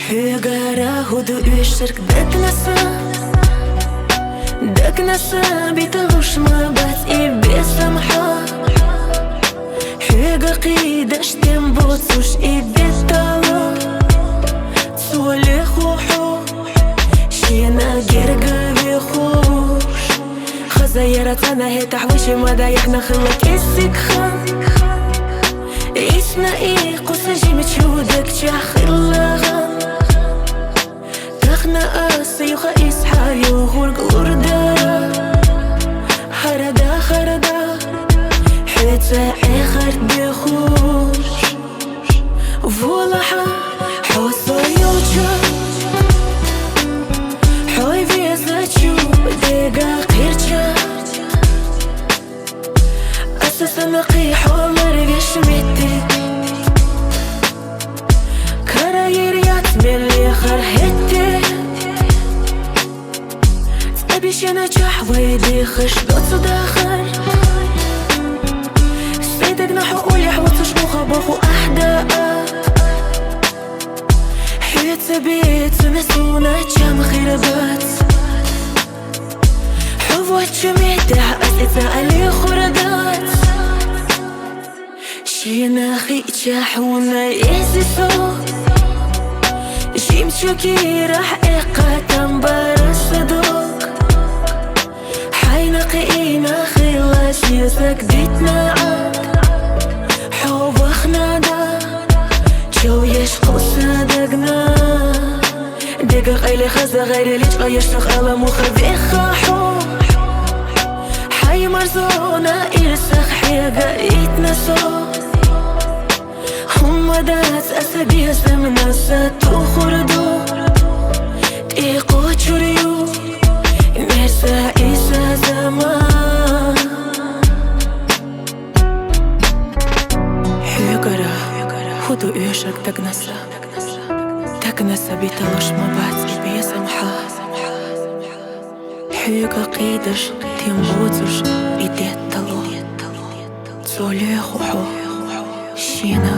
Hyggara hudu yshirk dëk nëse bitë lushmë bas I besëm ha Hyga qida shtem bocush I detalo Tsole xuxu Shina gerga vixush خزايرة تنهي تحويشي مدى يحنا خلك السكخة إسنا إيه قصة جيمت شودك جاخر لغا تخنا أسيوخا إسحار يوغور قوردارا خردا خردا حيتا إخر بيخوش فولحا حوصو يوجا حوي فيزا ديقا قيرجا أساسا نقيح ومر بيشميتي كرايريات ملي خرهتي تأبيش نجاح ويدي خشدوت داخل سيدك نحو قولي حوتش مخبخ وأحداء حيت بيت مسونة جام خيربات وجميتها أسئلة علي خردات شينا خيجا حونا يزيسو شيمشوكي راح إقاتم برصدوك حينا قينا خلاش يسك ديتنا عاد حوبخنا دا جو يشقو صدقنا دقا غيلي خزا غيري ليش غيشتغ ألا مخبيخا حو حي مرزونا إرسخ حيقا يتنسو هم دات أسدي سمنا ساتو خردو تيقو تشوريو مرسا إيسا زمان حيقرا خدو إيشك تقنسا بيتلوش مبات إبي سمحا Hyga qidash tim bocush I detalo Tsole xuxu Shina